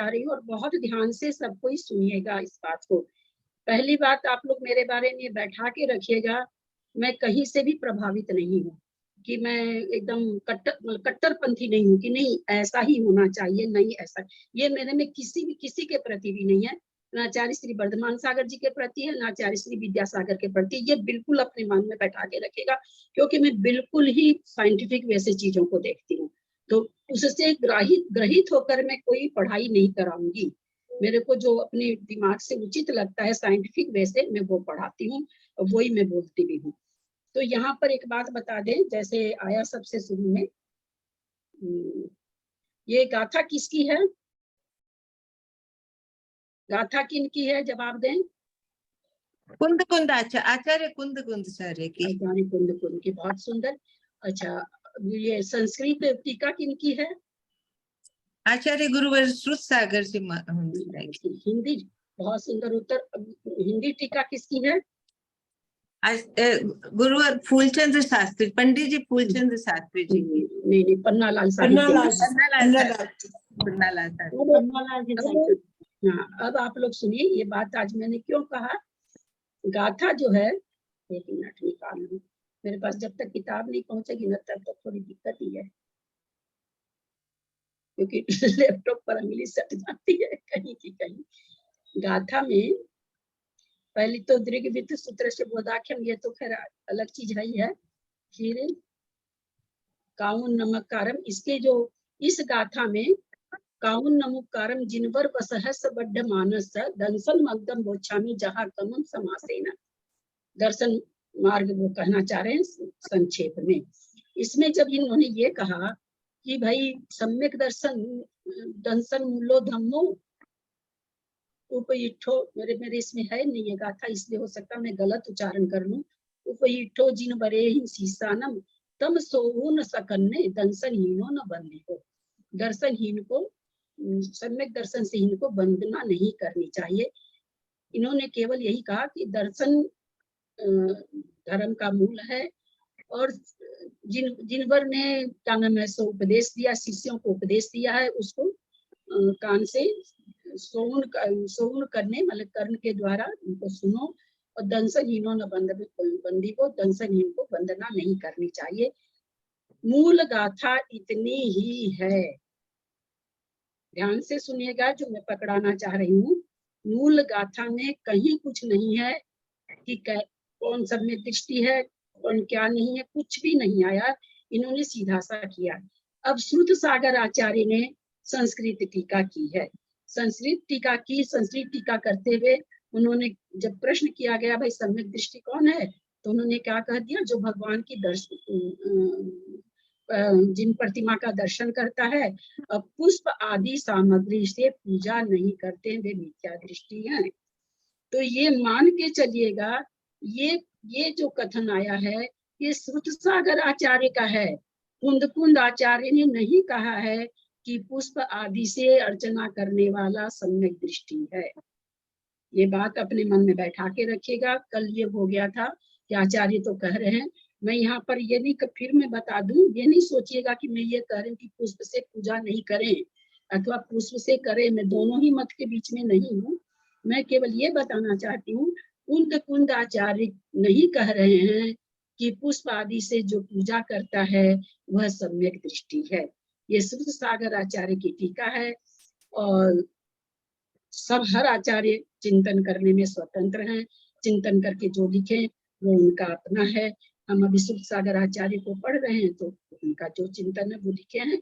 चाह रही हूँ और बहुत ध्यान से सब कोई सुनिएगा इस बात को। पहली बात, आप लोग मेरे बारे में बैठा के रखिएगा, मैं कहीं से भी प्रभावित नहीं हूँ कि मैं एकदम कट्टरपंथी नहीं हूँ कि नहीं ऐसा ही होना चाहिए, नहीं ऐसा, ये मेरे में किसी के प्रति भी नहीं है, ना आचार्य श्री वर्धमान सागर जी के प्रति है, ना आचार्य श्री विद्यासागर के प्रति। ये बिल्कुल अपने मन में बैठा के रखेगा, क्योंकि मैं बिल्कुल ही साइंटिफिक वैसे चीजों को देखती हूँ, तो उससे ग्रहित होकर मैं कोई पढ़ाई नहीं कराऊंगी। मेरे को जो अपने दिमाग से उचित लगता है साइंटिफिक वे से मैं वो पढ़ाती हूँ और वही मैं बोलती भी हूँ। तो यहाँ पर एक बात बता दें, जैसे आया सबसे शुरू में, ये गाथा किसकी है? गाथा किनकी है? जवाब दें। कुंद कुंद आचार्य कुंद कुंद सर की। आचार्य कुंद कुंद की, बहुत सुंदर। अच्छा, ये संस्कृत टीका किनकी है? आचार्य गुरुवर श्रुत सागर से। हिंदी, बहुत सुंदर उत्तर। हिंदी टीका किसकी है? गुरुवर फूलचंद शास्त्री, पंडित जी फूलचंद शास्त्री जी। नहीं, पन्नालाल साहित्य। हाँ, अब आप लोग सुनिए, ये बात आज मैंने क्यों कहा। गाथा जो है, एक मिनट निकाल लूं, मेरे पास जब तक किताब नहीं पहुंचेगी ना तब तक थोड़ी दिक्कत ही है, क्योंकि लैपटॉप पर उंगली सट जाती है कहीं की कहीं। गाथा में पहले तो दृग वित्त सूत्र से बोधाख्यम, ये तो खैर अलग चीज है ही है। फिर काउन नमकारम, इसके जो इस गाथा में काउन नमुकारम जिनवर वसहस बड्ड मानस दंसन मग्दम बोछामी जहाँ कमम समासेना। दर्शन मार्ग वो कहना चाह रहे हैं संक्षेप में। इसमें जब इन्होंने ये कहा कि भाई सम्यक दर्शन दंसन मूलो धम्मो उपयुठो, मेरे इसमें है नहीं ये गाथा, इसलिए हो सकता मैं गलत उच्चारण कर लूं। उपयुठो जिन बरे ही सीसानम तम सोहु न सकन्ने दंसन हीनो न बंदी हो। दर्शनहीन को, सम्यक दर्शन से इनको वंदना नहीं करनी चाहिए। इन्होंने केवल यही कहा कि दर्शन धर्म का मूल है, और जिनवर ने क्या नाम है सो उपदेश दिया, शिष्यों को उपदेश दिया है, उसको कान से सोन करने मतलब कर्ण के द्वारा उनको सुनो। और दंशनहीनों न बंदी को, दंशनहीन को वंदना नहीं करनी चाहिए। मूल गाथा इतनी ही है, ध्यान से सुनिएगा जो मैं पकड़ाना चाह रही हूँ। मूल गाथा में कहीं कुछ नहीं है कि कौन सब में दृष्टि है कौन क्या नहीं है, कुछ भी नहीं आया, इन्होंने सीधा सा किया। अब श्रुत सागर आचार्य ने संस्कृत टीका की है। संस्कृत टीका करते हुए उन्होंने जब प्रश्न किया गया भाई सम्यक दृष्टि कौन है, तो उन्होंने क्या कह दिया, जो भगवान की जिन प्रतिमा का दर्शन करता है पुष्प आदि सामग्री से पूजा नहीं करते वे मिथ्या दृष्टि है। तो ये मान के चलिएगा, ये जो कथन आया है ये श्रुत सागर आचार्य का है। कुंद आचार्य ने नहीं कहा है कि पुष्प आदि से अर्चना करने वाला सम्यक दृष्टि है। ये बात अपने मन में बैठा के रखिएगा। कल ये हो गया था कि आचार्य तो कह रहे हैं, मैं यहाँ पर ये नहीं, फिर मैं बता दूं, ये नहीं सोचिएगा कि मैं ये कह रही हूँ कि पुष्प से पूजा नहीं करें अथवा पुष्प से करें, मैं दोनों ही मत के बीच में नहीं हूँ। मैं केवल ये बताना चाहती हूँ, कुंद आचार्य नहीं कह रहे हैं कि पुष्प आदि से जो पूजा करता है वह सम्यक दृष्टि है। ये श्रुत सागर आचार्य की टीका है, और सब हर आचार्य चिंतन करने में स्वतंत्र हैं, चिंतन करके जो लिखे वो उनका अपना है। हम अभी श्रुत सागर आचार्य को पढ़ रहे हैं तो उनका जो चिंतन है वो लिखे हैं,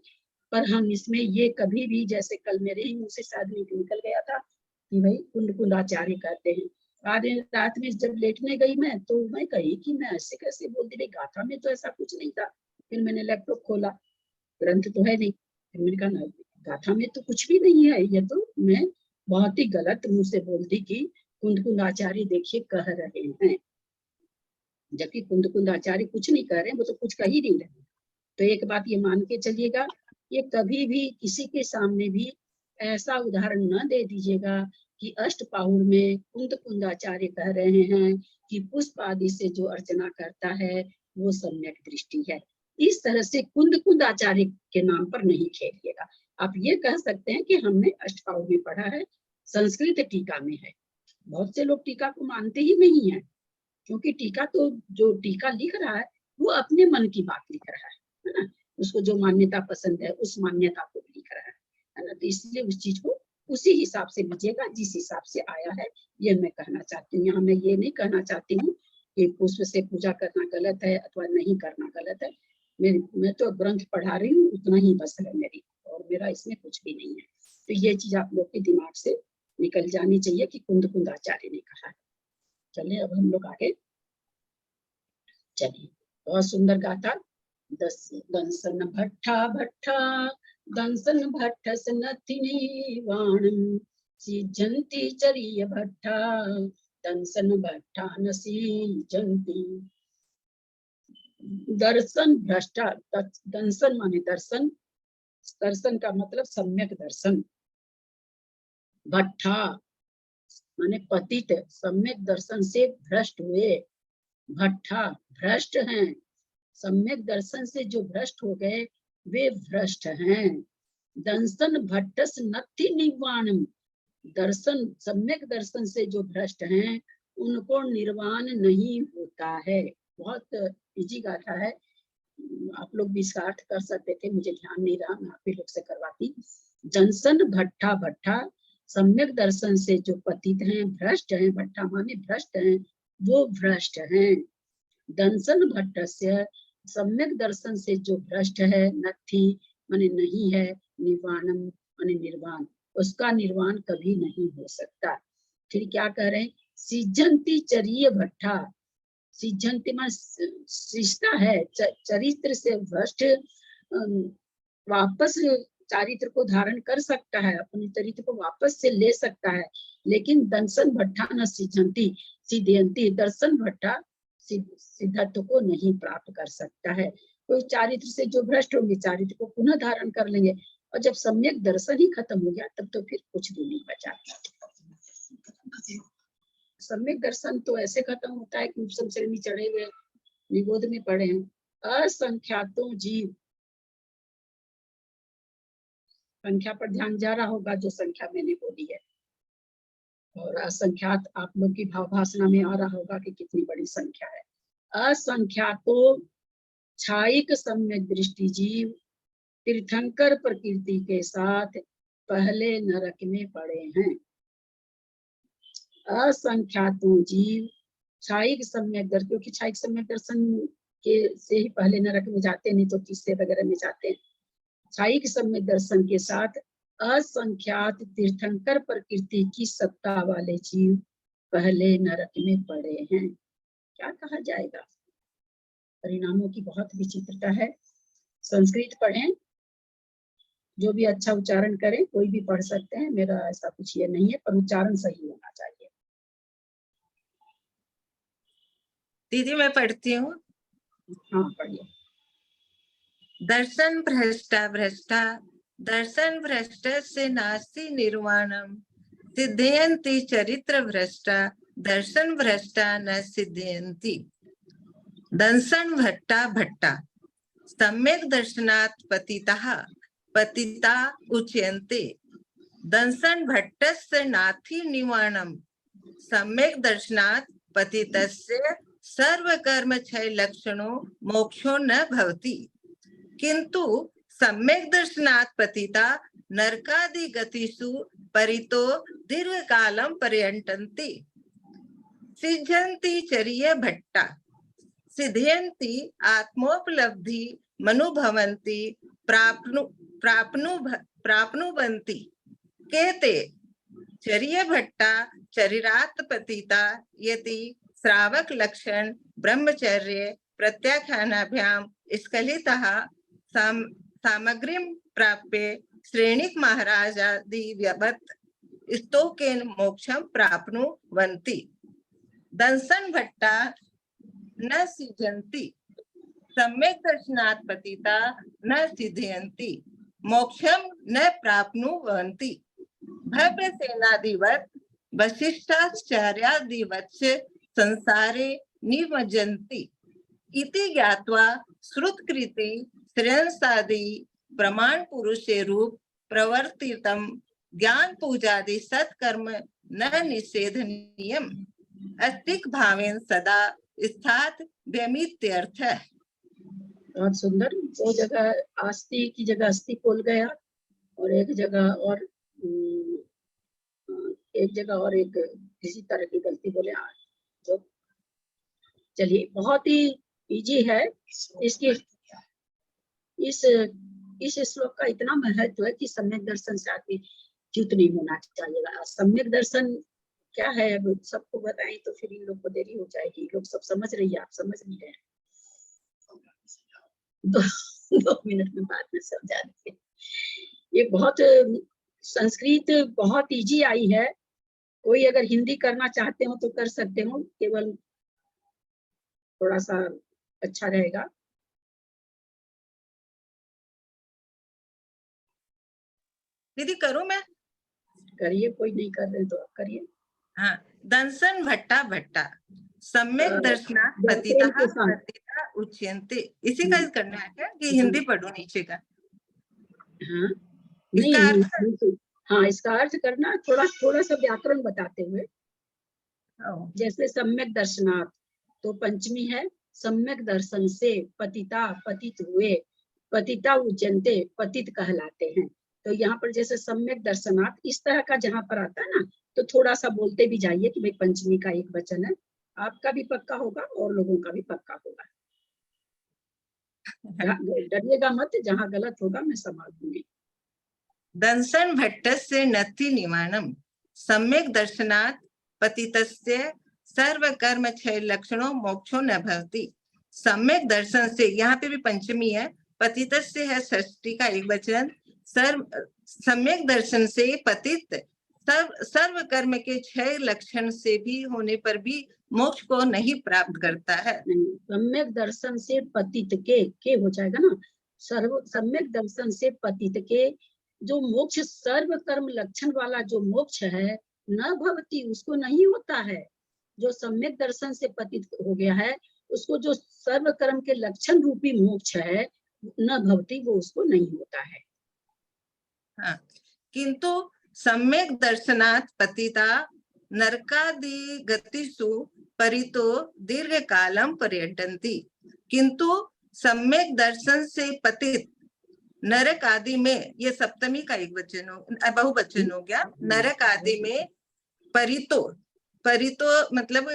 पर हम इसमें ये कभी भी, जैसे कल मेरे ही मुंह से शायद निकल गया था कि भाई कुंद आचार्य कहते हैं। आज रात में जब लेटने गई मैं तो मैं कही कि मैं ऐसे कैसे बोल दी, गाथा में तो ऐसा कुछ नहीं था। फिर मैंने लैपटॉप खोला, ग्रंथ तो है नहीं, फिर मैंने कहा गाथा में तो कुछ भी नहीं है, ये तो मैं बहुत ही गलत मुंह से बोल दी कि कुंद आचार्य देखिए कह रहे हैं, जबकि कुंद आचार्य कुछ नहीं कह रहे, वो तो कुछ कह ही नहीं रहे। तो एक बात ये मान के चलिएगा, ये कभी भी किसी के सामने भी ऐसा उदाहरण न दे दीजिएगा कि अष्टपाहुर में कुंद आचार्य कह रहे हैं कि पुष्प आदि से जो अर्चना करता है वो सम्यक दृष्टि है। इस तरह से कुंद आचार्य के नाम पर नहीं खेलिएगा। आप ये कह सकते हैं कि हमने अष्टभाव में पढ़ा है, संस्कृत टीका में है। बहुत से लोग टीका को मानते ही नहीं है, क्योंकि टीका तो जो टीका लिख रहा है वो अपने मन की बात लिख रहा है ना, उसको जो मान्यता पसंद है उस मान्यता को लिख रहा है ना। तो इसलिए उस चीज को उसी हिसाब से लीजिएगा जिस हिसाब से आया है, ये मैं कहना चाहती हूँ। यहाँ मैं ये नहीं कहना चाहती हूँ कि पुष्प से पूजा करना गलत है अथवा नहीं करना गलत है। मैं तो ग्रंथ पढ़ा रही हूँ, उतना ही बस है मेरी, और मेरा इसमें कुछ भी नहीं है। तो ये चीज आप लोग के दिमाग से निकल जानी चाहिए कि कुंद कुंदाचार्य ने कहा है। चलिए अब हम लोग आगे चलिए। बहुत सुंदर गाथा। दंसन भट्टा भट्टा दंसन भट्ट सनथिनी वाणम सीजंती चरिय भट्टा दंसन भट्टा न सीजंती। दर्शन भ्रष्टा, दंसन माने दर्शन, दर्शन का मतलब सम्यक दर्शन। भट्टा माने पतित, सम्यक दर्शन से भ्रष्ट हुए। भट्टा भ्रष्ट हैं, सम्यक दर्शन से जो भ्रष्ट हो गए वे भ्रष्ट हैं। दंसन भट्टस नत्थि निर्वाणम, दर्शन सम्यक दर्शन से जो भ्रष्ट हैं उनको निर्वाण नहीं होता है। बहुत इजी गाथा है, आप लोग भी इसका अर्थ कर सकते थे, मुझे ध्यान नहीं रहा, मैं आप ही लोग से करवाती। दंसन भट्टा भट्टा, सम्यक दर्शन से जो पतित हैं, भ्रष्ट हैं, भट्टा माने भ्रष्ट हैं, वो भ्रष्ट हैं। दंसन भट्टस्य, सम्यक दर्शन से जो भ्रष्ट है, नथि माने नहीं है, निर्वाणम माने निर्वाण, उसका निर्वाण कभी नहीं हो सकता। फिर क्या कह रहे हैं, सिजंती चरिय भट्टा, सिजंती मान सृष्टा है, चरित्र से भ्रष्ट वापस चारित्र को धारण कर सकता है, अपने चरित्र को वापस से ले सकता है, लेकिन दंसन भट्टा न सिजंती सिद्धयंती, दर्शन भट्टा सिद्धत्व को नहीं प्राप्त कर सकता है। कोई चारित्र से जो भ्रष्ट होंगे चारित्र को पुनः धारण कर लेंगे, और जब सम्यक दर्शन ही खत्म हो गया तब तो फिर कुछ भी नहीं बचा। सम्यक दर्शन तो ऐसे खत्म होता है कि उपसम श्रेणी चढ़े हुए निबोध में पढ़े हैं। असंख्यातों जीव, संख्या पर ध्यान जा रहा होगा जो संख्या मैंने बोली है, और असंख्यात आप लोग की भावभाषा में आ रहा होगा कि कितनी बड़ी संख्या है। असंख्यातों छायिक सम्यक दृष्टि जीव तीर्थंकर प्रकृति के साथ पहले नरक में पड़े हैं। असंख्यातों जीव छायिक सम्यक दर्शन, क्योंकि छायिक सम्यक दर्शन के से ही पहले नरक में जाते हैं, नहीं तो तीसरे वगैरह में जाते हैं। छायिक सम्यक दर्शन के साथ असंख्यात तीर्थंकर प्रकृति की सत्ता वाले जीव पहले नरक में पड़े हैं। क्या कहा जाएगा, परिणामों की बहुत विचित्रता है। संस्कृत पढ़ें, जो भी अच्छा उच्चारण करें, कोई भी पढ़ सकते हैं, मेरा ऐसा कुछ ये नहीं है, पर उच्चारण सही होना चाहिए। दीदी मैं पढ़ती हूँ। हाँ पढ़िए। दर्शन भ्रष्टा भ्रष्टा दर्शन भ्रष्ट से नास्ति निर्वाणम सिद्धयन्ति चरित्र भ्रष्टा दर्शन भ्रष्टा न सिद्धयन्ति। दंसन भट्टा भट्टा सम्यक दर्शनात् पतितः पतिता उच्यन्ते। दंसन भट्टस्य नाथि निवारणम सम्यक दर्शनात् पतितस्य सर्वकर्म क्षय लक्षणो मोक्षो न भवति, किंतु सम्यक दर्शनात् पतिता नरकादि गतिषु परितो दीर्घकालं पर्यटन्ति। सिद्धयन्ति चरिय भट्टा सिद्धयन्ति आत्मोपलब्धि मनुभवन्ति प्राप्नुवन्ति केते। चरिय भट्टा चरिरात् पतिता यति श्रावक लक्षण ब्रह्मचर्य प्रत्याख्यानाभ्याम स्खलितः सामग्रीं प्राप्य श्रेणिक महाराजादिवत् स्तोकेन मोक्षं प्राप्नुवन्ति। दंसन भट्टा न सिद्धयन्ति सम्यक दर्शनात् पतिता न सिद्धयन्ति मोक्षं न प्राप्नुवन्ति। भव्य सेनादिवत् वसिष्ठाचार्यादिवत् संसारे निमज्जन्ति इति ज्ञात्वा श्रुतकृते श्रेयसादि प्रमाण पुरुषे रूप प्रवर्तितम ज्ञान पूजादि सत्कर्म न निषेधनीयम अस्तिक भावेन सदा स्थात व्यमित्यर्थ। बहुत सुंदर। दो जगह आस्ति की जगह अस्थि बोल गया और एक जगह और एक किसी तरह की गलती बोले। तो चलिए, बहुत ही इजी है। इसकी इस श्लोक का इतना महत्व है कि सम्यक दर्शन से आदमी च्युत नहीं होना चाहिए। सम्यक दर्शन क्या है अब सबको बताएं तो फिर इन लोग को देरी हो जाएगी। लोग सब समझ रही है, आप समझ नहीं रहे। 2 मिनट में बाद में समझा देंगे। ये बहुत संस्कृत बहुत इजी आई है। कोई अगर हिंदी करना चाहते हो तो कर सकते हो, केवल थोड़ा सा अच्छा रहेगा। दीदी करूं मैं? करिए, कोई नहीं कर रहे तो आप करिए। हाँ, दंसन भट्टा भट्टा सम्यक दर्शना दर्शन के साथ पतिता उच्यन्ते। इसी का करना है क्या कि हिंदी पढ़ो नीचे का? हाँ इसका नहीं, अर्थ? हाँ इसका अर्थ करना, थोड़ा सा व्याकरण बताते हुए। जैसे सम्यक दर्शनार्थ तो पंचमी है, सम्यक दर्शन से पतिता पतित हुए, पतिता उज्जनते पतित कहलाते हैं। तो यहाँ पर जैसे सम्यक दर्शनार्थ इस तरह का जहाँ पर आता है ना, तो थोड़ा सा बोलते भी जाइए कि भाई पंचमी का एक वचन है। आपका भी पक्का होगा और लोगों का भी पक्का होगा। डरिएगा मत, जहाँ गलत होगा मैं संभाल दूंगी। दंसन भट्टस्य नथि निवारणम सम्यक दर्शनात् पतितस्य सर्व कर्म क्षय लक्षणों मोक्षो न भवति। सम्यक दर्शन से, यहाँ पे भी पंचमी है, पतितस्य है षष्ठी का एक वचन। सम्यक दर्शन से पतित सर्व कर्म के क्षय लक्षण से भी होने पर भी मोक्ष को नहीं प्राप्त करता है। सम्यक दर्शन से पतित के हो जाएगा ना। सम्यक दर्शन से पतित के जो मोक्ष सर्व कर्म लक्षण वाला जो मोक्ष है, न भवति उसको नहीं होता है। जो सम्यक दर्शन से पतित हो गया है उसको जो सर्व कर्म के लक्षण रूपी मोक्ष है, न भवति वो उसको नहीं होता है। हाँ, किंतु सम्यक दर्शनात् पतिता नरकादि गतिषु परितो दीर्घ कालम पर्यटन्ति। किंतु सम्यक दर्शन से पतित नरक आदि में, ये सप्तमी का एक वचन हो, बहुवचन हो गया। नरक आदि में परितो, परितो मतलब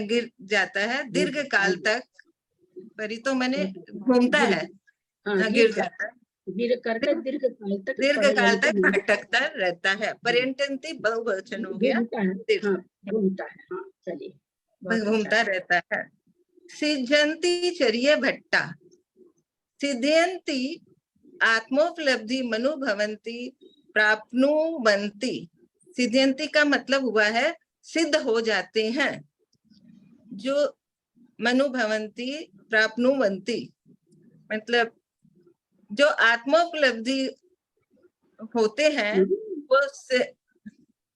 गिर जाता है दीर्घ काल तक। परितो मैंने घूमता है, गिर जाता है, गिर करके दीर्घ काल तक भटकता रहता है। पर्यटन्ति बहुवचन हो गया, घूमता है। हाँ चलिए, घूमता रहता है। सिद्ध्यन्ति चर्य भट्टा सिद्ध्यन्ति आत्मोपलब्धि मनुभवन्ति प्राप्नुवन्ति। सिद्ध्यन्ति का मतलब हुआ है सिद्ध हो जाते हैं। जो मनुभवन्ति प्राप्नुवन्ति मतलब जो आत्मोपलब्धि होते हैं वो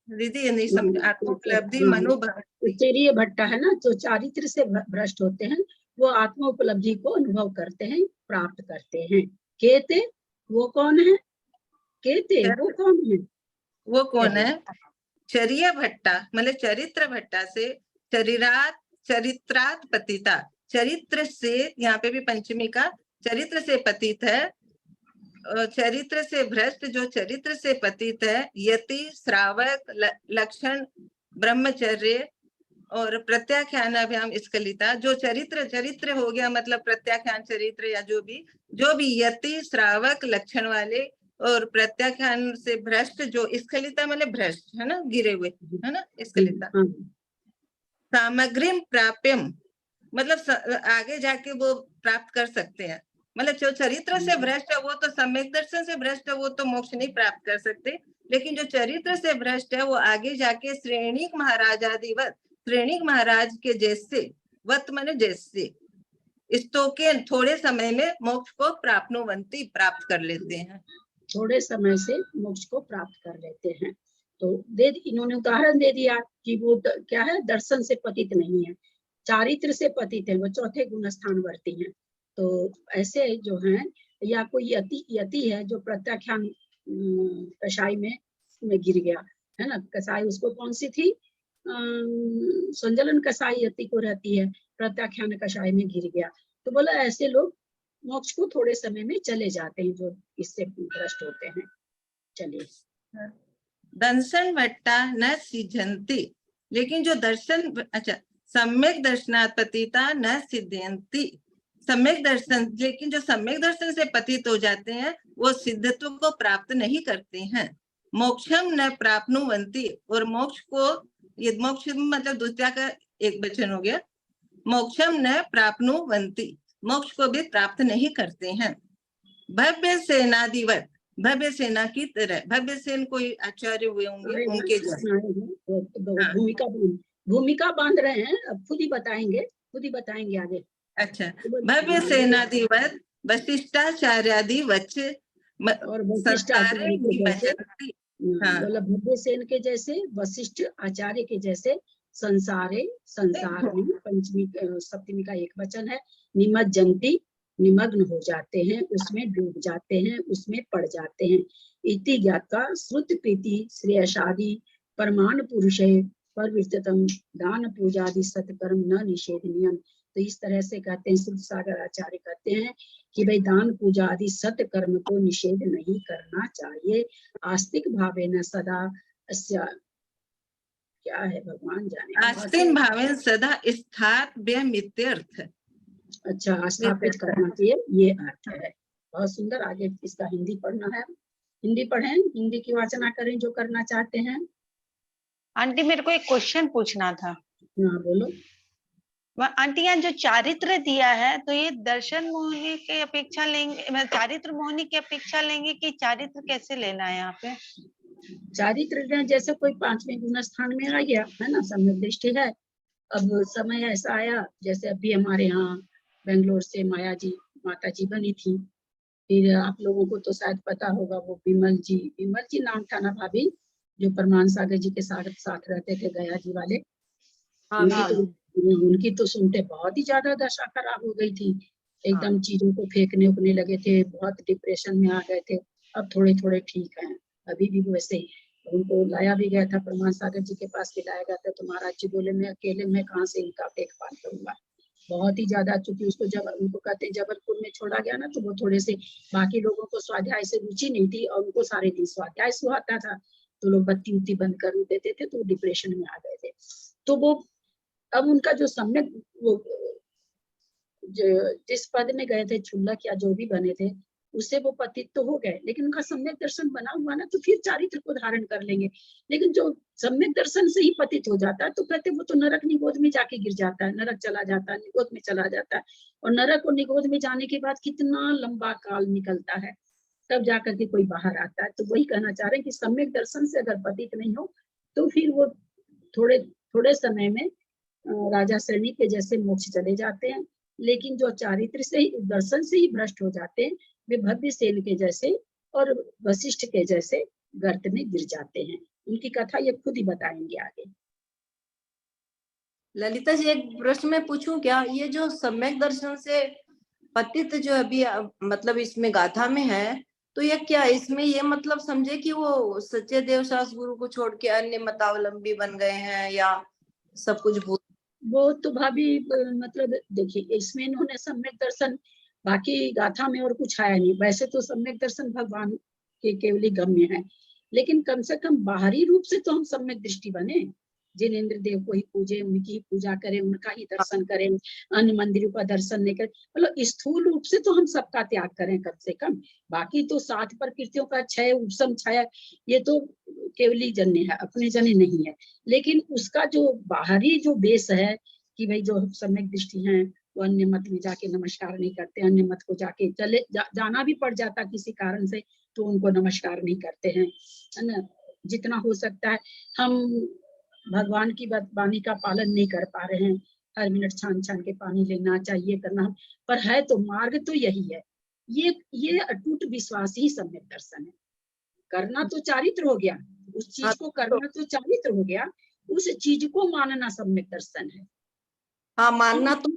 दीदी ये नहीं समझ। आत्मोपलब्धि मनुभवन्ति, चर्य भट्टा है ना, जो चारित्र से भ्रष्ट होते हैं वो आत्मोपलब्धि को अनुभव करते हैं, प्राप्त करते हैं। केते वो कौन है? केते वो कौन है? वो कौन है? चर्य भट्टा मतलब चरित्र भट्टा से चरित्रात पतिता। चरित्र से, यहाँ पे भी पंचमी का चरित्र से पतित है। चरित्र से भ्रष्ट, जो चरित्र से पतित है। यति श्रावक लक्षण ब्रह्मचर्य और प्रत्याख्यानाभ्याम स्खलिता। जो चरित्र हो गया मतलब प्रत्याख्यान चरित्र या जो भी यति श्रावक लक्षण वाले और प्रत्याख्यान से भ्रष्ट, जो स्खलिता मतलब भ्रष्ट है ना, गिरे हुए है ना, स्खलिता। सामग्री प्राप्यम मतलब आगे जाके वो प्राप्त कर सकते हैं। मतलब जो चरित्र से भ्रष्ट है वो तो सम्यक दर्शन से भ्रष्ट है, वो तो मोक्ष नहीं प्राप्त कर सकते। लेकिन जो चरित्र से भ्रष्ट है वो आगे जाके श्रेणिक महाराजादिवत, श्रेणिक महाराज के जैसे, वत माने जैसे, स्तोके थोड़े समय में मोक्ष को प्राप्नुवन्ति प्राप्त कर लेते हैं। थोड़े समय से मोक्ष को प्राप्त कर लेते हैं। तो इन्होंने उदाहरण दे दिया कि वो क्या है, दर्शन से पतित नहीं है, चारित्र से पतित है, वो चौथे गुण स्थान वर्ती हैं। तो ऐसे जो हैं, या कोई यति है जो प्रत्याख्यान कषाय में गिर गया, है ना। कषाय उसको कौन सी थी, संजलन कषाय यति को रहती है, प्रत्याख्यान कषाय में गिर गया। तो बोला ऐसे लोग मोक्ष को थोड़े समय में चले जाते हैं, जो इससे भ्रष्ट होते हैं। चलिए, दर्शन वट्टा न सिद्धंति, लेकिन जो दर्शन, अच्छा, सम्यक दर्शनात् पतिता न सिद्धयन्ति, सम्यक दर्शन, लेकिन जो सम्यक दर्शन से पतित हो जाते हैं वो सिद्धत्व को प्राप्त नहीं करते हैं। मोक्षम न प्राप्नुवन्ति, और मोक्ष को, ये मोक्ष मतलब दूसरा का एक वचन हो गया, मोक्षम न प्राप्नुवन्ति, मोक्ष को भी प्राप्त नहीं करते हैं। भव्य सेनादिवत, भव्य सेना की तरह, भव्य सेन कोई आचार्य हुए होंगे उनके भूमिका बांध रहे हैं, अब खुद ही बताएंगे आगे। अच्छा, भव्य सेनादिवत वशिष्ठाचार्यादि वच और वशिष्ठाचार्य के जैसे, मतलब भव्य सेन के जैसे, वशिष्ठ आचार्य के जैसे, संसार में पंचमी सप्तमी का एक वचन है, निमज्जन्ति, निमग्न हो जाते हैं, उसमें डूब जाते हैं, उसमें पड़ जाते हैं। इति ज्ञाता श्रुत प्रीति श्रेयसादि परमाणु पुरुषे परविष्टतम दान पूजादि सत्कर्म न निषेधनीयम। तो इस तरह से कहते हैं, श्रुत सागर आचार्य कहते हैं कि भाई दान पूजा आदि सत्कर्म को निषेध नहीं करना चाहिए। आस्तिक भावेन सदा क्या है भगवान जाने, आस्तिक भावेन सदा स्थाप्यमित्यर्थ। अच्छा, स्थापित करना चाहिए, ये अर्थ है। बहुत सुंदर। आगे इसका हिंदी पढ़ना है, हिंदी पढ़ें, हिंदी की वाचना करें जो करना चाहते हैं। आंटी मेरे को एक क्वेश्चन पूछना था। हाँ बोलो। आंटी यहाँ जो चारित्र दिया है, तो ये दर्शन मोहिनी की अपेक्षा लेंगे, चारित्र मोहिनी की अपेक्षा लेंगे कि चारित्र कैसे लेना है यहाँ पे? चारित्र जैसे कोई 5वें गुण स्थान में आ गया, है ना, सम्यक दृष्टि है। अब समय ऐसा आया, जैसे अभी हमारे यहाँ बेंगलोर से माया जी माता जी बनी थी, फिर आप लोगों को तो शायद पता होगा, वो विमल जी नाम था ना भाभी, जो परमान सागर जी के साथ रहते थे, गया जी वाले। उनकी तो सुनते बहुत ही ज्यादा दशा खराब हो गई थी, एकदम चीजों को फेंकने उकने लगे थे, बहुत डिप्रेशन में आ गए थे। अब थोड़े थोड़े ठीक हैं, अभी भी वैसे ही। उनको लाया भी गया था, परमान सागर जी के पास भी लाया गया था, तो महाराज जी बोले मैं अकेले में कहाँ से इनका देखभाल करूंगा, बहुत ही ज्यादा। चूंकि उसको जब उनको कहते हैं जबलपुर में छोड़ा गया ना, तो वो थोड़े से, बाकी लोगों को स्वाध्याय से रुचि नहीं थी और उनको सारे दिन स्वाध्याय सुहाता था, तो लोग बत्ती उत्ती बंद कर देते थे, तो डिप्रेशन में आ गए थे। तो वो अब उनका जो सम्यक, वो जिस पद में गए थे, छुल्लक या जो भी बने थे, उससे वो पतित तो हो गए, लेकिन उनका सम्यक दर्शन बना हुआ ना, तो फिर चारित्र को धारण कर लेंगे। लेकिन जो सम्यक दर्शन से ही पतित हो जाता है, तो कहते वो तो नरक निगोद में जाके गिर जाता है, नरक चला जाता है, निगोद में चला जाता है। और नरक और निगोद में जाने के बाद कितना लंबा काल निकलता है, तब जाकर के कोई बाहर आता है। तो वही कहना चाह रहे हैं कि सम्यक दर्शन से अगर पतित नहीं हो, तो फिर वो थोड़े समय में राजा श्रेणी के जैसे मोक्ष चले जाते हैं। लेकिन जो चारित्र से ही, दर्शन से ही भ्रष्ट हो जाते हैं, वे भव्य सेन के जैसे और वशिष्ठ के जैसे गर्त में गिर जाते हैं। उनकी कथा ये खुद ही बताएंगे आगे। ललिता जी, एक प्रश्न मैं पूछूं क्या? ये जो सम्यक दर्शन से पतित जो अभी मतलब इसमें गाथा में है, तो ये क्या इसमें ये मतलब समझे कि वो सच्चे देवशास गुरु को छोड़ के अन्य मतावलंबी बन गए हैं, या सब कुछ भूल? वो तो भाभी मतलब देखिए, इसमें इन्होंने सम्यक दर्शन, बाकी गाथा में और कुछ आया नहीं। वैसे तो सम्यक दर्शन भगवान के केवली गम्य है, लेकिन कम से कम बाहरी रूप से तो हम सम्यक दृष्टि बने, जिन इंद्र देव को ही पूजे, उनकी ही पूजा करें, उनका ही दर्शन करें, अन्य मंदिरों का दर्शन नहीं करें, मतलब स्थूल रूप से तो हम सबका त्याग करें कम से कम। बाकी तो 7 प्रकृतियों का क्षय, उपशम, क्षय, ये तो केवली जन्य है, अपने जन्य नहीं है। लेकिन उसका जो बाहरी जो बेस है कि भाई जो सम्यक दृष्टि है, वो अन्य मत में जाके नमस्कार नहीं करते, अन्य मत को जाके जाना भी पड़ जाता किसी कारण से, तो उनको नमस्कार नहीं करते हैं, है ना। जितना हो सकता है हम भगवान की वाणी का पालन नहीं कर पा रहे हैं, हर मिनट छान छान के पानी लेना चाहिए, करना, पर है तो मार्ग तो यही है। ये अटूट विश्वास ही सम्यक दर्शन है। करना तो चारित्र हो गया, उस चीज को करना तो चारित्र हो गया, उस चीज को मानना सम्यक दर्शन है। हाँ, मानना तो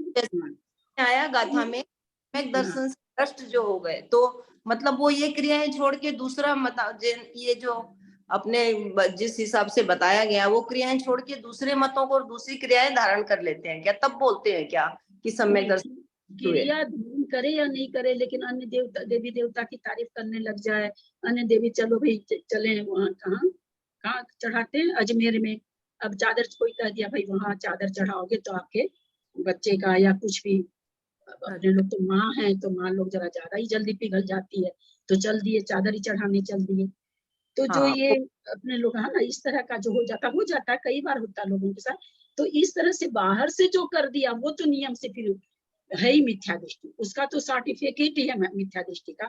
आया गाथा में, सम्यक दर्शन से भ्रष्ट जो हो गए, तो मतलब वो ये क्रियाएं छोड़ के दूसरा ये जो अपने जिस हिसाब से बताया गया वो क्रियाएं छोड़ के दूसरे मतों को और दूसरी क्रियाएं धारण कर लेते हैं क्या, तब बोलते हैं क्या कि सम्यक दर्शन हुए? क्रिया धारण करे या नहीं करे, लेकिन अन्य देवी देवता की तारीफ करने लग जाए, अन्य देवी, चलो भाई चले वहाँ, कहाँ चढ़ाते हैं, अजमेर में। अब चादर कोई कह दिया भाई वहाँ चादर चढ़ाओगे तो आपके बच्चे का या कुछ भी, अपने लोग तो माँ है तो माँ लोग जरा ज्यादा ही जल्दी पिघल जाती है, तो चल दिए चादर ही चढ़ाने चल दिए। तो जो हाँ, ये अपने लोग है ना, इस तरह का जो हो जाता है, कई बार होता है लोगों के साथ। तो इस तरह से बाहर से जो कर दिया वो तो नियम से फिर है ही मिथ्या दृष्टि, उसका तो सर्टिफिकेट ही है मिथ्या दृष्टि का।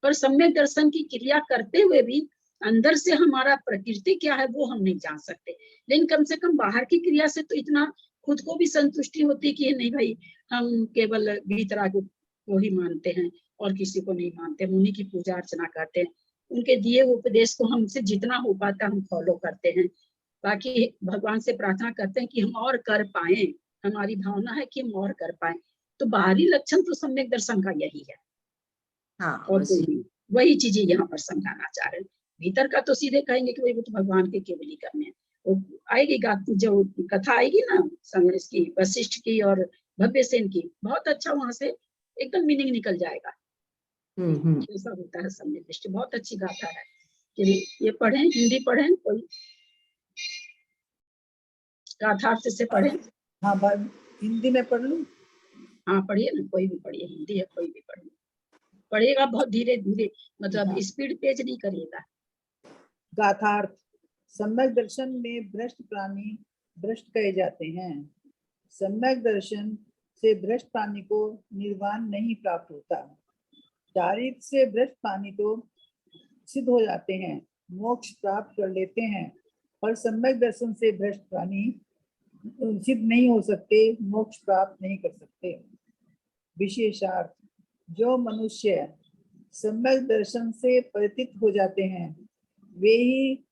पर सम्यक दर्शन की क्रिया करते हुए भी अंदर से हमारा प्रकृति क्या है वो हम नहीं जान सकते, लेकिन कम से कम बाहर की क्रिया से तो इतना खुद को भी संतुष्टि होती कि नहीं भाई हम केवल वीतराग को ही मानते हैं और किसी को नहीं मानते, मुनि की पूजा अर्चना करते हैं, उनके दिए उपदेश को हमसे जितना हो पाता हम फॉलो करते हैं। बाकी भगवान से प्रार्थना करते हैं कि हम और कर पाए, हमारी भावना है कि हम और कर पाए। तो बाहरी लक्षण तो सम्यक दर्शन का यही है, हाँ, और बस कोई नहीं। वही चीजें यहाँ पर समझाना चाह रहे हैं। भीतर का तो सीधे कहेंगे कि वो तो भगवान के केवल ही करने हैं। वो आएगी जो कथा आएगी ना इसकी वशिष्ठ की और भव्य सेन की, बहुत अच्छा वहां से एकदम मीनिंग निकल जाएगा। ऐसा होता है सम्यक दृष्टि, बहुत अच्छी गाथा है। कि ये पढ़ें, हिंदी पढ़ें, कोई गाथार्थ से पढ़ें। हाँ हिंदी में पढ़ लूं? हाँ पढ़िए ना, कोई भी पढ़िए, हिंदी है कोई भी पढ़िए, पढ़िएगा बहुत धीरे धीरे, मतलब स्पीड तेज नहीं करिएगा। गाथार्थ। सम्यक दर्शन में भ्रष्ट प्राणी भ्रष्ट कहे जाते हैं। सम्यक दर्शन से भ्रष्ट प्राणी को निर्वाण नहीं प्राप्त होता। चारित्र से भ्रष्ट प्राणी तो सिद्ध हो जाते हैं, मोक्ष प्राप्त कर लेते हैं, पर सम्यक दर्शन से भ्रष्ट प्राणी सिद्ध नहीं हो सकते, मोक्ष प्राप्त नहीं कर सकते। विशेषार्थ, जो मनुष्य सम्यक दर्शन से परिचित हो जाते हैं वे ही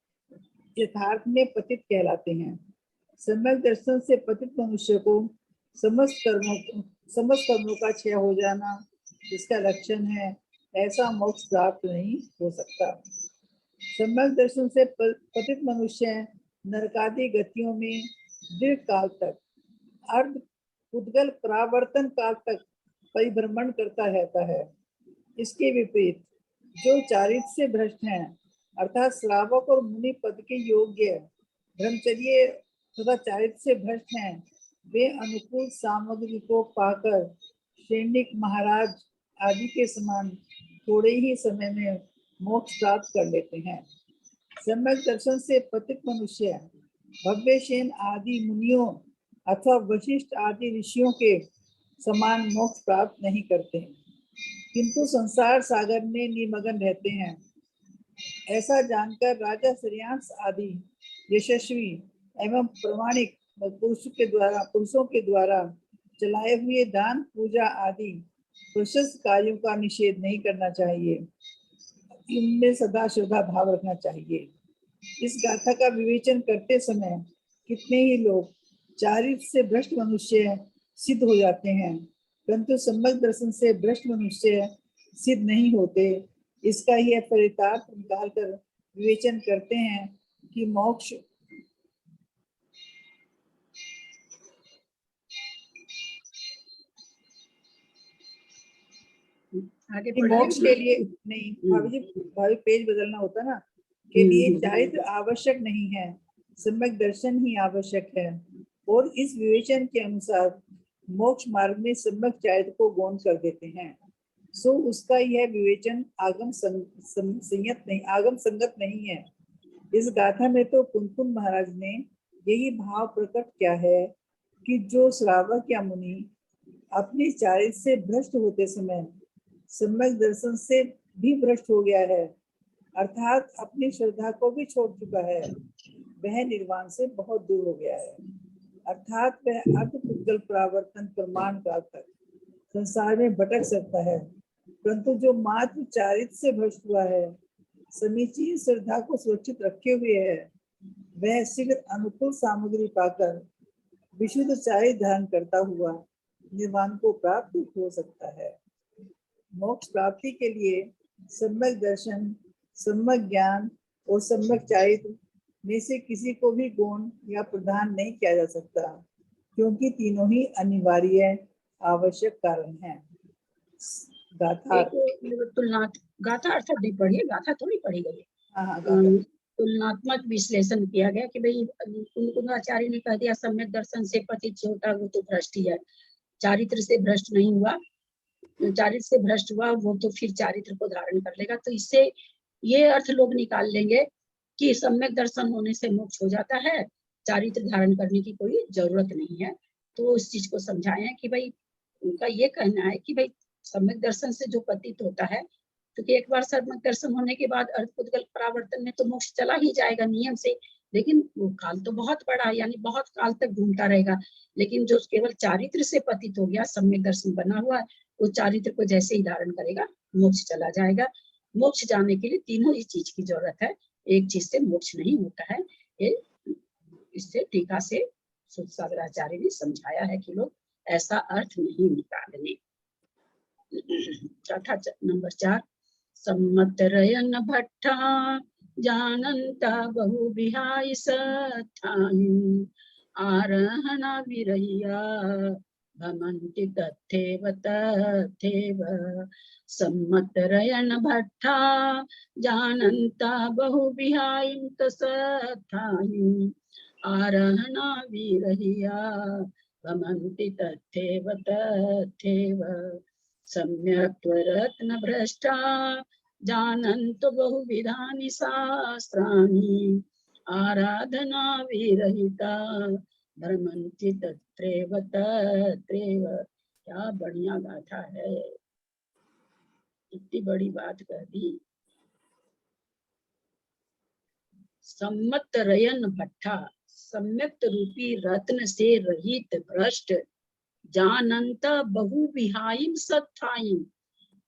यथार्थ में पतित कहलाते हैं। सम्यक दर्शन से पतित मनुष्य को समस्त कर्मों का क्षय हो जाना इसका लक्षण है, ऐसा मोक्ष प्राप्त नहीं हो सकता। सम्यक दर्शन से पतित मनुष्य नरकादि गतियों में दीर्घ काल तक, अर्ध उद्गल परावर्तन काल तक परिभ्रमण करता रहता है। इसके विपरीत जो चारित्र से भ्रष्ट हैं, अर्थात श्रावक और मुनि पद के योग्य ब्रह्मचर्य तथा चारित्र से भ्रष्ट हैं, वे अनुकूल सामग्री को पाकर सैनिक महाराज आदि के समान थोड़े ही समय में मोक्ष प्राप्त कर लेते हैं। सम्यक दर्शन से पतित मनुष्य भव्यसेन आदि मुनियों अथवा वशिष्ठ आदि ऋषियों के समान मोक्ष प्राप्त नहीं करते, किंतु संसार सागर में निमग्न रहते हैं। ऐसा जानकर राजा श्रेयांस आदि यशस्वी एवं प्रमाणिक पुरुषों के द्वारा चलाए हुए दान पूजा आदि प्रशस्त कार्यों का निषेध नहीं करना चाहिए, इनमें सदा श्रद्धा भाव रखना चाहिए। इस गाथा का विवेचन करते समय कितने ही लोग चारित्र से भ्रष्ट मनुष्य सिद्ध हो जाते हैं, परंतु सम्यक दर्शन से भ्रष्ट मनुष्य सिद्ध नहीं होते। इसका यह परिताप निकाल कर विवेचन करते हैं कि मोक्ष मोक्ष के लिए नहीं, भाभी पेज बदलना होता ना, के लिए चारित्र आवश्यक नहीं है, सम्यक दर्शन ही आवश्यक है। और इस विवेचन के अनुसार मोक्ष मार्ग में सम्यक चारित्र को गौण कर देते हैं। सो उसका यह विवेचन आगम संगत नहीं है। इस गाथा में तो कुंकुम महाराज ने यही भाव प्रकट किया है कि जो श्रावक या मुनि अपने चारित्र से भ्रष्ट होते समय सम्यक दर्शन से भी भ्रष्ट हो गया है, अर्थात अपनी श्रद्धा को भी छोड़ चुका है, वह निर्वाण से बहुत दूर हो गया है, अर्थात वह अर्ध परावर्तन प्रमाण काल तक संसार में भटक सकता है। परंतु जो मात्र चारित्र से भ्रष्ट हुआ है, समीचीन श्रद्धा को सुरक्षित रखे हुए है, वह शीघ्र अनुकूल सामग्री पाकर विशुद्ध चारित्र धारण करता हुआ निर्वाण को प्राप्त हो सकता है। मोक्ष प्राप्ति के लिए सम्यक दर्शन, सम्यक ज्ञान और सम्यक चारित्र में से किसी को भी गौण या प्रधान नहीं किया जा सकता, क्योंकि तीनों ही अनिवार्य आवश्यक कारण हैं। गाथा एक गाथा अर्थात नहीं पढ़ी है, गाथा थोड़ी पढ़ी गई है। हाँ गाथा। तुलनात्मक विश्लेषण किया गया कि भाई कुंदाचार्य ने कह दिया सम्यक दर्शन से पतित जो होता है वो तो भ्रष्ट ही है, चारित्र से भ्रष्ट नहीं हुआ, चारित्र से भ्रष्ट हुआ वो तो फिर चारित्र को धारण कर लेगा। तो इससे ये अर्थ लोग निकाल लेंगे कि सम्यक दर्शन होने से मोक्ष हो जाता है, चारित्र धारण करने की कोई जरूरत नहीं है। तो उस चीज को समझाए कि भाई उनका ये कहना है कि भाई सम्यक दर्शन से जो पतित होता है, क्योंकि एक बार सम्यक दर्शन होने के बाद अर्थ परावर्तन में तो मोक्ष चला ही जाएगा नियम से, लेकिन वो काल तो बहुत बड़ा है, यानी बहुत काल तक घूमता रहेगा। लेकिन जो केवल चारित्र से पतित हो गया, सम्यक दर्शन बना हुआ है, वो चारित्र को जैसे ही धारण करेगा मोक्ष चला जाएगा। मोक्ष जाने के लिए तीनों ही चीज की जरूरत है, एक चीज से मोक्ष नहीं होता है। ये इससे टीका से सूत्रसागराचार्य ने समझाया है कि लोग ऐसा अर्थ नहीं निकालने। कथा नंबर 4। सम्मतरयन भट्टा जानन्ता बहु विहाय सत्थानि आरहना विरह्या भमन्ति तथैव तथैव। सम्मतरयन भट्टा जानन्ता बहु विहाय सत्थानि आरहना विरह्या भमन्ति तथैव तथैव। सम्यक् रत्न भ्रष्टा जानन्तु बहुविधानि शास्त्राणि आराधना विरहिता भ्रमन्ति तत्रैव तत्रैव। क्या बढ़िया गाथा है, इतनी बड़ी बात कह दी। सम्मतरयन भट्टा, सम्यक्त रूपी रत्न से रहित भ्रष्ट, जानन्ता बहु विहायिम सत्थायिम,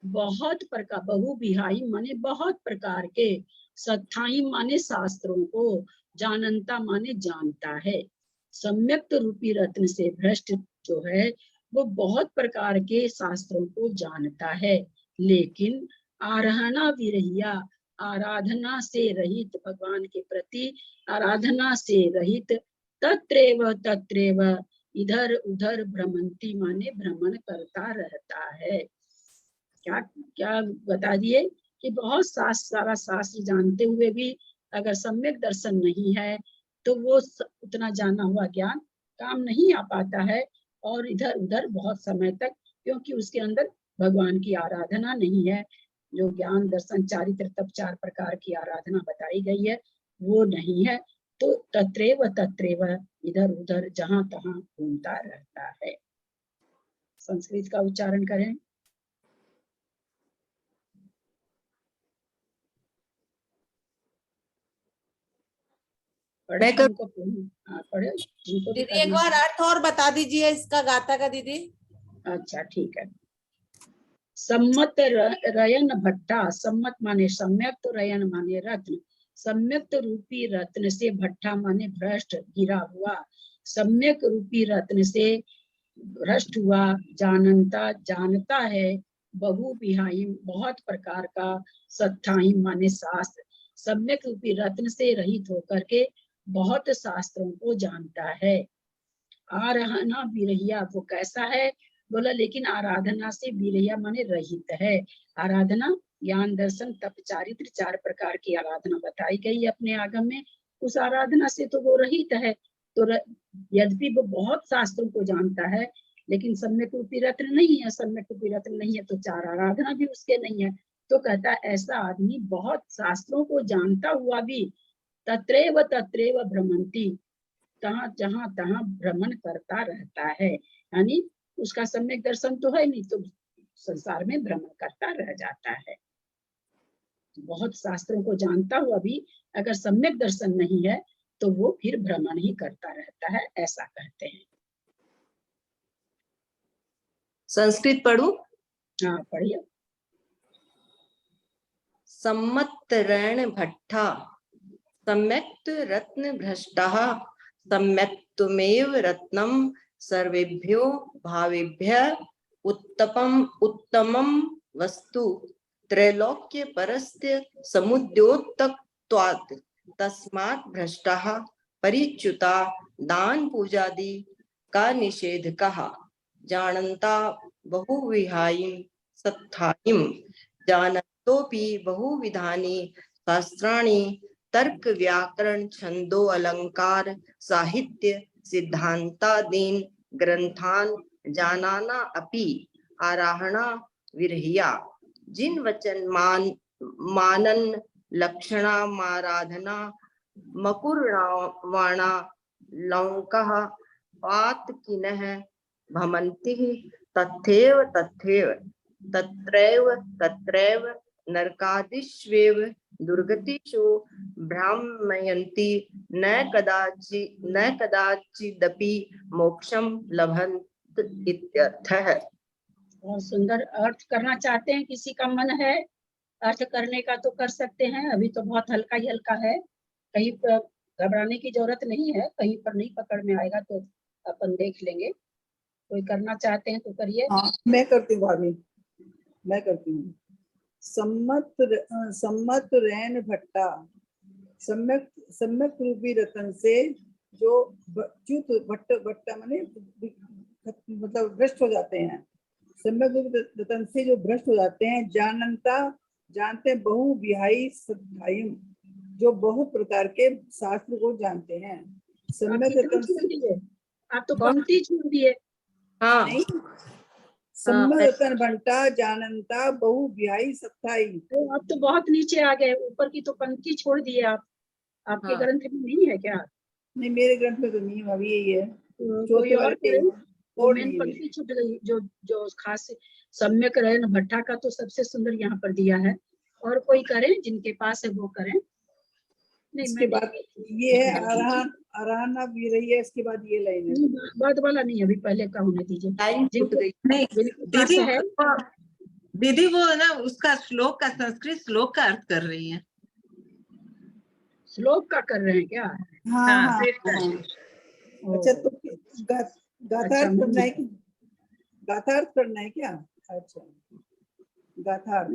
बहुत प्रकार, बहु विहायिम माने बहुत प्रकार के, सत्थायिम माने शास्त्रों को, जानन्ता माने जानता है। सम्यक्त रूपी रत्न से भ्रष्ट जो है वो बहुत प्रकार के शास्त्रों को जानता है, लेकिन आराधना विरहिया, आराधना से रहित, भगवान के प्रति आराधना से रहित, तत्रैव तत्रैव, इधर उधर भ्रमंती माने भ्रमण करता रहता है। क्या क्या बता दिए कि बहुत सारा शास्त्र जानते हुए भी अगर सम्यक दर्शन नहीं है तो वो उतना जाना हुआ ज्ञान काम नहीं आ पाता है, और इधर उधर बहुत समय तक, क्योंकि उसके अंदर भगवान की आराधना नहीं है। जो ज्ञान दर्शन चारित्र तप 4 प्रकार की आराधना बताई गई है वो नहीं है, तो तत्रैव तत्रैव, इधर उधर जहां तहां घूमता रहता है। संस्कृत का उच्चारण करें। पढ़े जिनको पढ़े जिनको भी दीदी एक बार अर्थ और बता दीजिए इसका गाथा का दीदी। अच्छा ठीक है। सम्मत रयन भट्टा, सम्मत माने सम्यक, तो रयन माने रत्न, सम्यक रूपी रत्न से, भट्टा माने भ्रष्ट गिरा हुआ, सम्यक रूपी रत्न से भ्रष्ट हुआ, जानता जानता है, बहु विहायिम बहुत प्रकार का, सत्थायिम माने शास्त्र, सम्यक रूपी रत्न से रहित होकर के बहुत शास्त्रों को जानता है। आराधना विरहिया, वो कैसा है बोला, लेकिन आराधना से विरहिया माने रहित है। आराधना ज्ञान दर्शन तप चारित्र 4 प्रकार की आराधना बताई गई अपने आगम में, उस आराधना से तो वो रहित है। तो यद्यपि वो बहुत शास्त्रों को जानता है, लेकिन सम्यक रूपी रत्न नहीं है, सम्यक रूपी रत्न नहीं है तो 4 आराधना भी उसके नहीं है। तो कहता है ऐसा आदमी बहुत शास्त्रों को जानता हुआ भी तत्रैव तत्रैव भ्रमंती, जहां तहां भ्रमण करता रहता है, यानी उसका सम्यक दर्शन तो है नहीं, तो संसार में भ्रमण करता रह जाता है। बहुत शास्त्रों को जानता हुआ भी अगर सम्यक दर्शन नहीं है तो वो फिर भ्रमण ही करता रहता है, ऐसा कहते हैं। संस्कृत पढ़ू? हाँ पढ़िए। सम्मतरण भट्टा सम्यक्त रत्न भ्रष्टः सम्यक्तमेव रत्नम सर्वेभ्यो भावेभ्य उत्तमम वस्तु त्रैलोक्य परस्य समुद्योतक्त्वात् तस्मात् भ्रष्टाः परिच्युता दान पूजादि का निषेध कहा। जानन्ता बहुविहायिं सत्थायिं जानन्तोऽपि बहुविधानि शास्त्राणि तर्क व्याकरण छंदो अलंकार साहित्य सिद्धांतादीन ग्रंथान जानाना अपि आराहणा विरहिया। जिन वचन मानन लक्षणा माराधना मकुर्वाणा लौकः पात किनः भमन्तिः तथैव तथैव तत्रैव तत्रैव नरकादिष्वेव दुर्गतिषु भ्रामयन्ति न कदाचिदपि मोक्षं लभन्त इत्यर्थः। बहुत सुंदर अर्थ करना चाहते हैं, किसी का मन है अर्थ करने का तो कर सकते हैं। अभी तो बहुत हल्का ही हल्का है, कहीं पर घबराने की जरूरत नहीं है, कहीं पर नहीं पकड़ में आएगा तो अपन देख लेंगे। कोई करना चाहते हैं तो करिए। हाँ, मैं करती हूँ भाभी, मैं करती हूँ। सम्मत रैन भट्टा सम्यक रूपी रतन से जो च्युत भट्टा माने मतलब भ्रष्ट हो जाते हैं। सम्यक रूपी रतन से जो भ्रष्ट हो जाते हैं। जानता जानते बहु विहाई सत्थायिम जो बहुत प्रकार के शास्त्र को जानते हैं। सम्यक रतन से आप तो पंक्ति छोड़ दिए। हाँ नहीं, सम्यक रतन भट्टा जानता बहु विहाई सत्थाई। तो आप तो बहुत नीचे आ गए, ऊपर की तो पंक्ति छोड़ दिए आप। आपके हाँ। ग्रंथ में नहीं है क्या? नहीं, मेरे ग्रंथ में तो नहीं है, अभी यही है। कोई चौथे और वाले करे? पेज वो और मेन नहीं है पंक्ति छूट गई, जो खास सम्यक रैन भट्टा का तो सबसे सुंदर यहाँ पर दिया है। और कोई करे, जिनके पास है वो करें। नहीं, इसके मैं बाद ये है अरहना भी रही है। इसके बाद ये लाइन है। बाद वाला नहीं, अभी पहले का होने दीजिए। लाइन छूट गई। नहीं जिनके पास दीदी, है दीदी वो ना उसका श्लोक का संस्कृत श्लोक का अर्थ कर रही है। श्लोक का कर रहे हैं क्या? हाँ हाँ, हाँ, हाँ। अच्छा, तो गाथार्थ करना है कि गाथार्थ करना है क्या? अच्छा, गाथार्थ।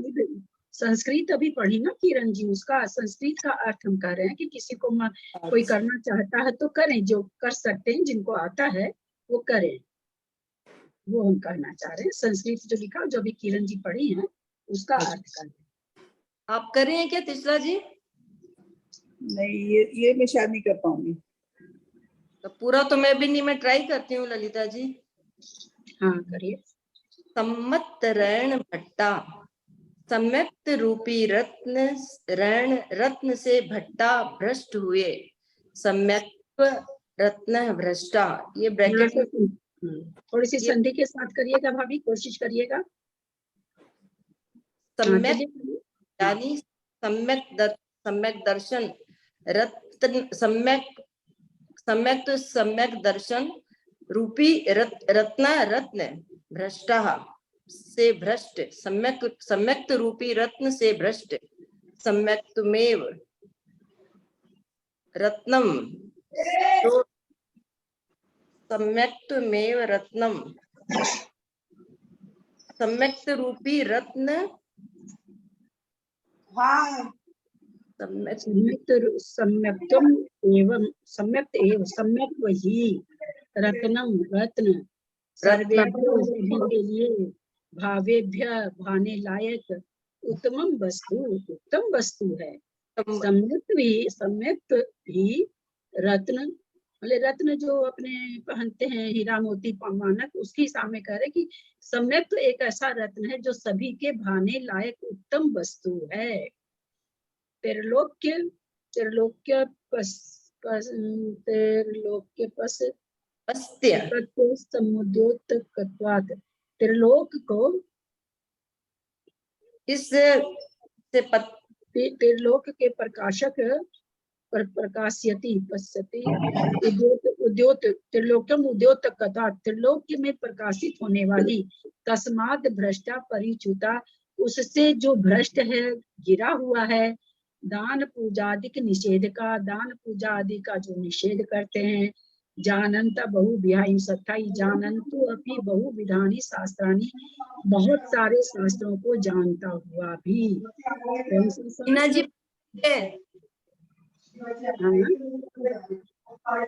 संस्कृत अभी पढ़ी ना किरण जी, उसका संस्कृत का अर्थ हम कह रहे हैं कि किसी को कोई करना चाहता है तो करें, जो कर सकते हैं, जिनको आता है वो करें, वो हम कहना चाह रहे हैं। संस्कृत जो लिखा, जो अभी किरण जी पढ़ी है, उसका अर्थ कर रहे हैं। आप कर रहे हैं क्या तीसरा जी? नहीं, ये मैं शायद नहीं कर पाऊंगी। तो पूरा तो मैं भी नहीं, मैं ट्राई करती हूँ ललिता जी। हाँ करिए। सम्मत रैन भट्टा सम्यक्त रूपी रत्न से भट्टा भ्रष्ट हुए। सम्यक रत्न भ्रष्टा, ये ब्रैकेट में थोड़ी सी संधि के साथ करिएगा भाभी, कोशिश करिएगा। सम्यक यानी सम्यक दर्शन रत्न सम्यक दर्शन रूपी रत्न भ्रष्टा से भ्रष्ट। सम्यक रूपी रत्न से भ्रष्ट। सम्यक्तमेव रत्नम सम्यक्तमेव रत्नम सम्यक्त रूपी रत्न सम्यक्त वही रत्नम रत्न सर्वेभ्यो सभी के लिए भावेभ्य भाने लायक उत्तम वस्तु है। सम्यक्त भी रत्न, रत्न जो अपने पहनते हैं हीरा मोती मानक, उसके सामने कह रहे कि सम्यक तो एक ऐसा रत्न है जो सभी के भाने लायक उत्तम वस्तु है। त्रिलोक्य समुद्योतकत्वात्, त्रिलोक को इस से त्रिलोक के प्रकाशक प्रकाशयति पश्यति उद्योत त्रिलोकम उद्योतकता, त्रिलोक में प्रकाशित होने वाली तस्मात् भ्रष्टा परिच्युता, उससे जो भ्रष्ट है, गिरा हुआ है। दान पूजा आदि के निषेध का, दान पूजा आदि का जो निषेध करते हैं। जानन्त बहुविधानि सत्ताई जानन्तु अपि बहुविधानि शास्त्राणि, बहुत सारे शास्त्रों को जानता हुआ भी। कौन सा मीना जी शास्त्र? हाँ।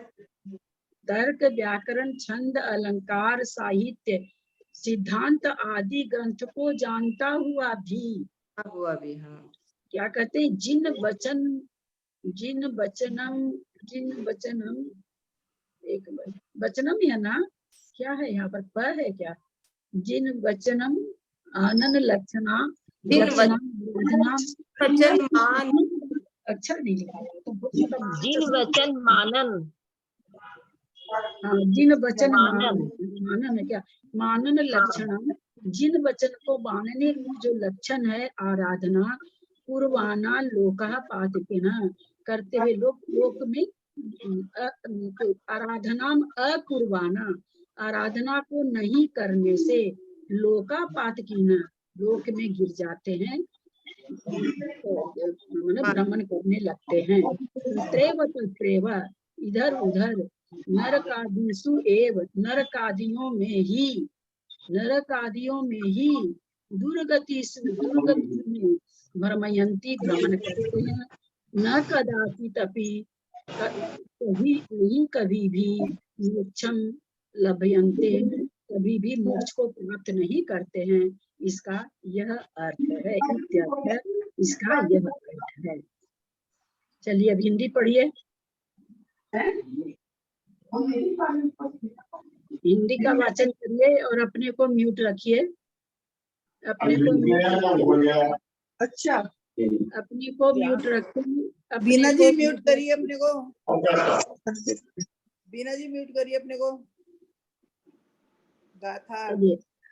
तर्क, व्याकरण, छंद, अलंकार, साहित्य, सिद्धांत आदि ग्रंथ को जानता हुआ भी। हुआ भी, हाँ। क्या कहते हैं? जिन वचनम, एक वचनम है ना, क्या है यहाँ पर? प है क्या? जिन वचनम आनंद लक्षणा जिन लक्षणा वचन मान, अक्षर नहीं लिखा है तो जिन वचन मानन, हाँ, जिन वचन मानन। मानन है क्या? मानन लक्षण, जिन वचन को मानने की जो लक्षण है आराधना, पूर्वाना लोका पातिकेना, करते हुए लोक में आराधना अपूर्वाना, आराधना को नहीं करने से, लोका पातिकीना, लोक में गिर जाते हैं, भ्रमण करने लगते हैं। त्रेव तत्रेव, इधर उधर, नरकादिषु एव, नरकादियों में ही दुर्गति में भ्रमयंती, भ्रमण करते हैं। न कदाचित अपि, कभी भी मोक्षम लभयन्ते, कभी भी मोक्ष को प्राप्त नहीं करते हैं। इसका यह अर्थ है, इत्यर्थ, इसका यह अर्थ है। चलिए अब हिंदी पढ़िए। हिंदी का वाचन करिए और अपने को म्यूट रखिए, अपने को म्यूट, अच्छा, अपने को म्यूट रखिए। बीना जी म्यूट करिए अपने को। बीना जी म्यूट करिए अपने को। गाथा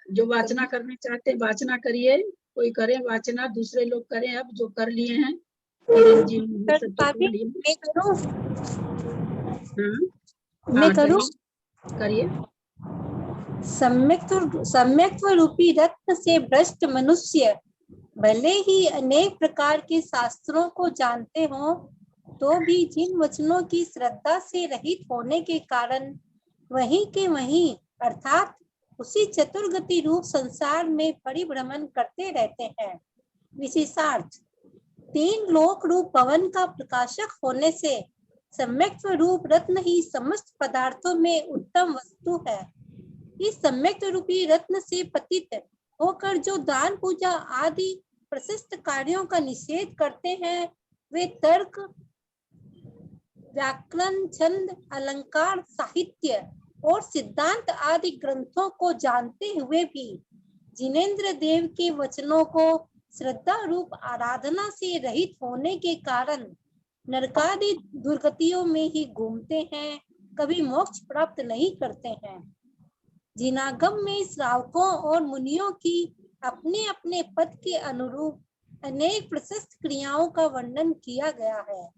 जो वाचना करना चाहते हैं वाचना करिए, कोई करे वाचना, दूसरे लोग करें अब जो कर लिए हैं। किरण जी सब तो कर लिए। मैं करूं? हाँ, मैं करूं? करिए। सम्यक्त्व रूपी रत्न से भ्रष्ट मनुष्य भले ही अनेक प्रकार के शास्त्रों को जानते हो, तो भी जिन वचनों की श्रद्धा से रहित होने के कारण वहीं के वहीं अर्थात उसी चतुर्गति रूप संसार में परिभ्रमण करते रहते हैं। विशेषार्थ, तीन लोक रूप भवन का प्रकाशक होने से सम्यक्त्व रूप रत्न ही समस्त पदार्थों में उत्तम वस्तु है। इस सम्यक्त्व रूपी रत्न से पतित होकर जो दान, पूजा आदि प्रशस्त कार्यों का निषेध करते हैं, वे तर्क, व्याकरण, छंद, अलंकार, साहित्य और सिद्धांत आदि ग्रंथों को जानते हुए भी जिनेंद्र देव के वचनों को श्रद्धा रूप आराधना से रहित होने के कारण नरकादि दुर्गतियों में ही घूमते हैं, कभी मोक्ष प्राप्त नहीं करते हैं। जिनागम में श्रावकों और मुनियों की अपने अपने पद के अनुरूप अनेक प्रशस्त क्रियाओं का वर्णन किया गया है।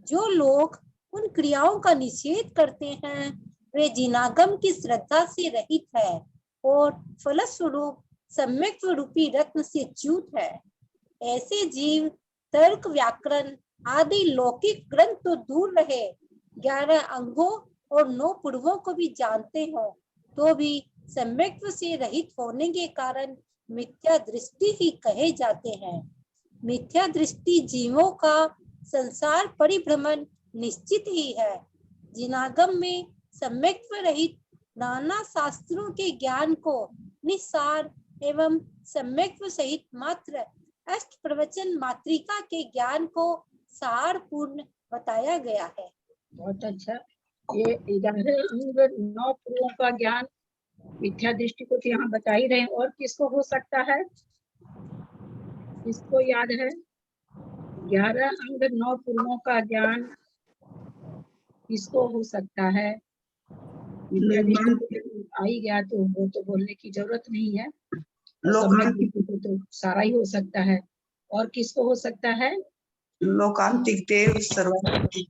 जो लोग उन क्रियाओं का निषेध करते हैं, वे जिनागम की श्रद्धा से रहित है और फलस्वरूप सम्यक्त्व रूपी रत्न से च्युत है। ऐसे जीव तर्क, व्याकरण आदि लौकिक ग्रंथ तो दूर रहे, 11 अंगों और 9 पूर्वों को भी जानते हो, तो भी सम्यक्त्व से रहित होने के कारण मिथ्या दृष्टि ही कहे जाते हैं। मिथ्या दृष्टि जीवों का संसार परिभ्रमण निश्चित ही है। जिनागम में सम्यक्त्व रहित नाना शास्त्रों के ज्ञान को निस्सार एवं सम्यक्त्व सहित मात्र अष्ट प्रवचन मात्रिका के ज्ञान को सार पूर्ण बताया गया है। बहुत अच्छा। ये 11 अंग 9 पूर्वों का ज्ञान मिथ्या दृष्टि को यहाँ बता ही रहे। और किसको हो सकता है, किसको याद है? 11 अंग 9 पूर्वों का ज्ञान किसको हो सकता है? मिथ्या दृष्टि आ ही गया तो वो तो बोलने की जरूरत नहीं है, तो सारा ही हो सकता है। और किसको हो सकता है? लोकांतिक देव सर्वशक्ति।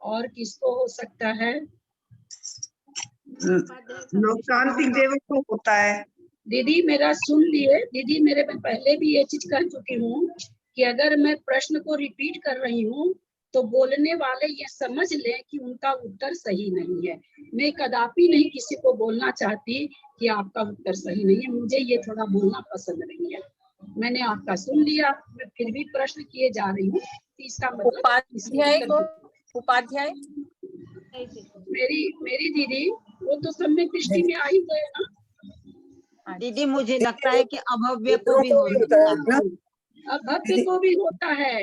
और किसको हो सकता है? लोकांतिक देव को होता है। दीदी मेरा सुन लिए, दीदी मेरे में पहले भी ये चीज कह चुकी हूँ कि अगर मैं प्रश्न को रिपीट कर रही हूँ तो बोलने वाले ये समझ लें कि उनका उत्तर सही नहीं है। मैं कदापि नहीं किसी को बोलना चाहती कि आपका उत्तर सही नहीं है, मुझे ये थोड़ा बोलना पसंद नहीं है। मैंने आपका सुन लिया, मैं फिर भी प्रश्न किए जा रही हूँ, इसका मतलब उपाध्याय को, उपाध्याय मेरी दीदी वो तो सम्यक दृष्टि में आ ही गए ना। दीदी मुझे लगता है कि अभव्य को भी होता है ना, अभव्य को भी होता है,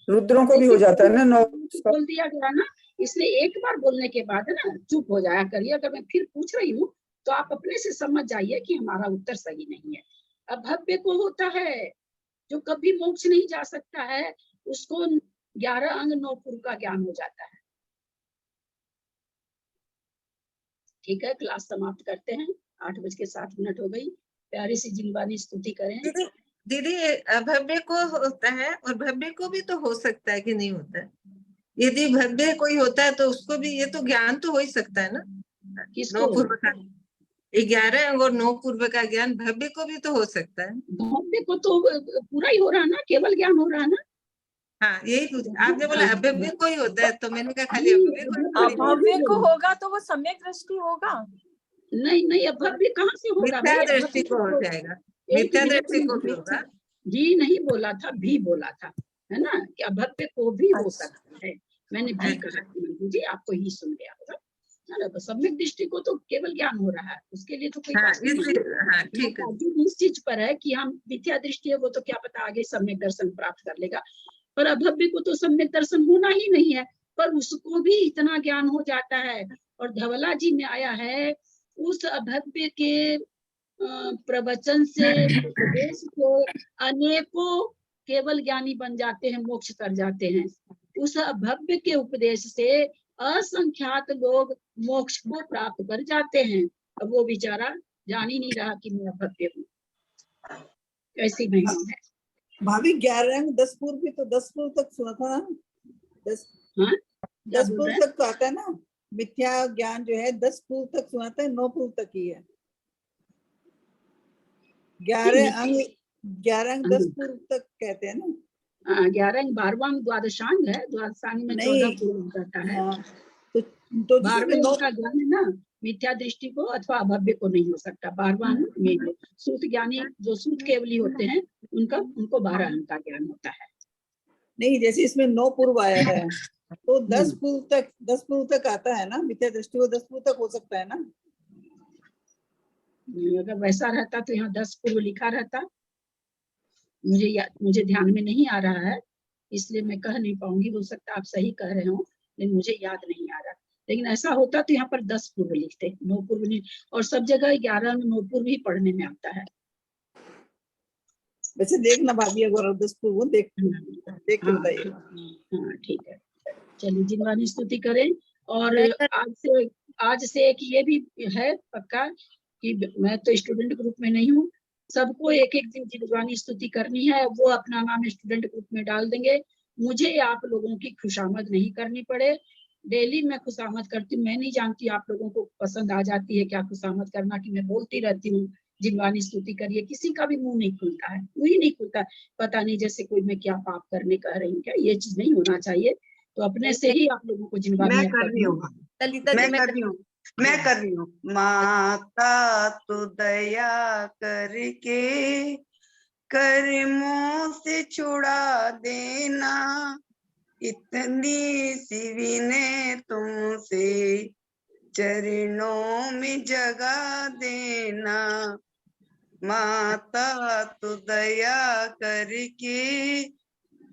रुद्रों को भी हो जाता है ना। नौ बोल दिया गया ना, इसलिए एक बार बोलने के बाद ना चुप हो जाया करिए। अगर मैं फिर पूछ रही हूँ तो आप अपने से समझ जाइए कि हमारा उत्तर सही नहीं है। अभव्य को होता है, जो कभी मोक्ष नहीं जा सकता है, उसको 11 अंग 9 पूर्व का ज्ञान हो जाता है। ठीक है, क्लास समाप्त करते हैं। 8:07 हो गई। प्यारी सी जिनवानी स्तुति करें। दीदी अभव्य को होता है और भव्य को भी तो हो सकता है कि नहीं होता है? यदि भव्य कोई होता है तो उसको भी ये तो ज्ञान तो हो ही सकता है ना। 9 पूर्व का 11 अंग और 9 पूर्व का ज्ञान भव्य को भी तो हो सकता है। भव्य को तो पूरा ही हो रहा है ना, केवल ज्ञान हो रहा है ना। हाँ, यही पूछा आपने, बोला अभव्य को ही होता है तो मैंने कहा खाली अभव्य को। अभव्य को होगा तो वो सम्यक दृष्टि होगा। नहीं, अभव्य कहाँ से होगा? मिथ्या दृष्टि को हो जाएगा, मिथ्या दृष्टि को भी होगा। जी नहीं बोला था, भी बोला था, है ना, कि अभव्य को भी हो सकता है। मैंने भी कहा जी, आपको ही सुन गया होगा। सम्यक दृष्टि को तो केवल ज्ञान हो रहा है, उसके लिए तो कोई बात नहीं। ठीक है, इस चीज पर है कि हम मिथ्या दृष्टि है, वो तो क्या पता आगे सम्यक दर्शन प्राप्त कर लेगा, पर अभव्य को तो सम्यक दर्शन होना ही नहीं है, पर उसको भी इतना ज्ञान हो जाता है। और धवला जी में आया है, उस अभव्य के प्रवचन से, उपदेश से अनेकों केवल ज्ञानी बन जाते हैं, मोक्ष कर जाते हैं। उस अभव्य के उपदेश से असंख्यात लोग मोक्ष को प्राप्त कर जाते हैं। अब वो बेचारा जान ही नहीं रहा कि मैं अभव्य हूँ। कैसी महिमा है भाभी। 11 अंग 10 पूर्व भी तो 10 पूर्व तक सुना था ना। 10 पूर्व तक तो आता है ना। मिथ्या ज्ञान जो है 10 पूर्व तक सुनाता है, 9 पूर्व तक ही है। 11 अंग 10 पूर्व तक कहते हैं ना। 11 अंग 12वां द्वादशांग है, द्वादशांग में 14 पूर्व करता है। हाँ, तो 12वें का ज्ञान है ना, मिथ्या दृष्टि को अथवा अभव्य को नहीं हो सकता। 12वां में सूत ज्ञानी जो सूत केवली होते हैं, उनको 12 अंग का ज्ञान होता है। नहीं, जैसे इसमें 9 पूर्व आया है तो 10 पूर्व तक आता है ना। मिथ्या दृष्टि को 10 पूर्व तक हो सकता है ना। अगर वैसा रहता तो यहाँ 10 पूर्व लिखा रहता। मुझे ध्यान में नहीं आ रहा है, इसलिए मैं कह नहीं पाऊंगी। हो सकता आप सही कह रहे हो, लेकिन मुझे याद नहीं आ रहा। लेकिन ऐसा होता तो यहाँ पर 10 पूर्व लिखते, 9 पूर्व नहीं। और सब जगह 11 में 9 पूर्व ही पढ़ने में आता है। वैसे देखना भाभी, अगर 10 पूर्व देख के बताइए। हाँ ठीक है, चलिए जिनवानी स्तुति करें। और आज से एक ये भी है पक्का कि मैं तो स्टूडेंट ग्रुप में नहीं हूँ, सबको एक एक दिन जिनवानी स्तुति करनी है। वो अपना नाम स्टूडेंट ग्रुप में डाल देंगे। मुझे आप लोगों की खुशामद नहीं करनी पड़े। डेली मैं खुशामद करती हूँ, मैं नहीं जानती आप लोगों को पसंद आ जाती है क्या खुशामद करना, कि मैं बोलती रहती हूँ जिनवानी स्तुति करिए। किसी का भी मुंह नहीं खुलता है, मुंह ही नहीं खुलता। पता नहीं जैसे कोई मैं क्या पाप करने कह रही हूँ क्या, ये चीज नहीं होना चाहिए। तो अपने से ही आप लोगों को जिनवानी मैं कर रही हूँ, मैं कर रही हूँ। माता तू दया करके कर्मों से छुड़ा देना, इतनी सी विनय तुमसे चरणों में जगा देना। माता तू दया करके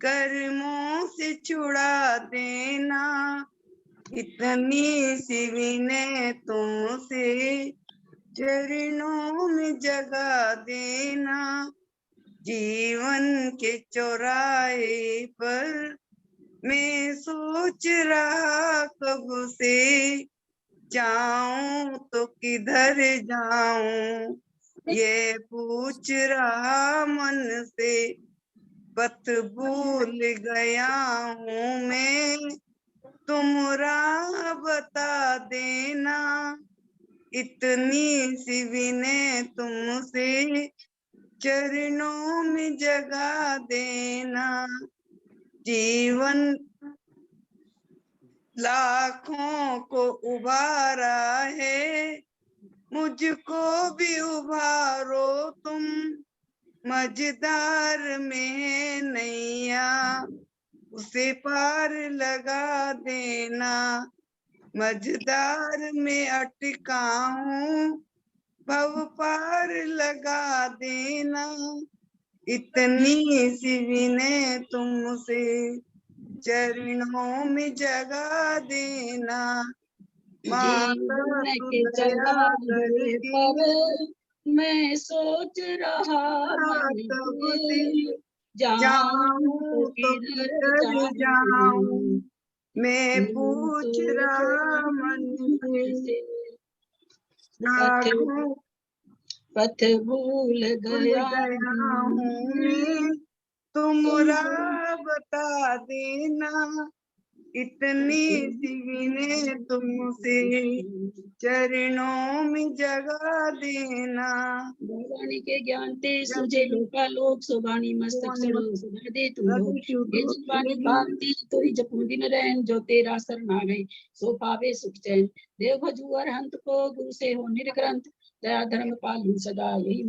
कर्मों से छुड़ा देना, इतनी सी विनय तुमसे चरणों में जगा देना। जीवन के चौराहे पर मैं सोच रहा कब से, जाऊं तो किधर जाऊं ये पूछ रहा मन से। पथ भूल गया हूँ मैं, तुम राह बता देना, इतनी सी विनय तुमसे चरणों में जगा देना। जीवन लाखों को उबारा है, मुझको भी उबारो तुम, मझधार में नैया उसे पार लगा देना। मझधार में अटका हूँ, भव पार लगा देना। इतनी सी विनय तुमसे, चरणों में जगा देना। जीवन के चरागे पर मैं सोच रहा मन में, जाऊं तो किधर जाऊं, मैं पूछ रहा मन से। लाखों पथ भूल गया हूँ मैं, तुम राह बता देना। इतनी सी विनय तुमसे, चरणों में जगा देना। भगवानी के ज्ञान ते सुझे लोकालोक, सोबानी मस्तक चढ़ो सदा दे तुम लोग। ये जपवानी भांति तो ही जपू दिन रैन, जो तेरा शरण आ गई सो पावे सुख चैन। देव भजू अरहंत को, गुरु से हो निर्ग्रंथ, दया धर्म पालू सदा यही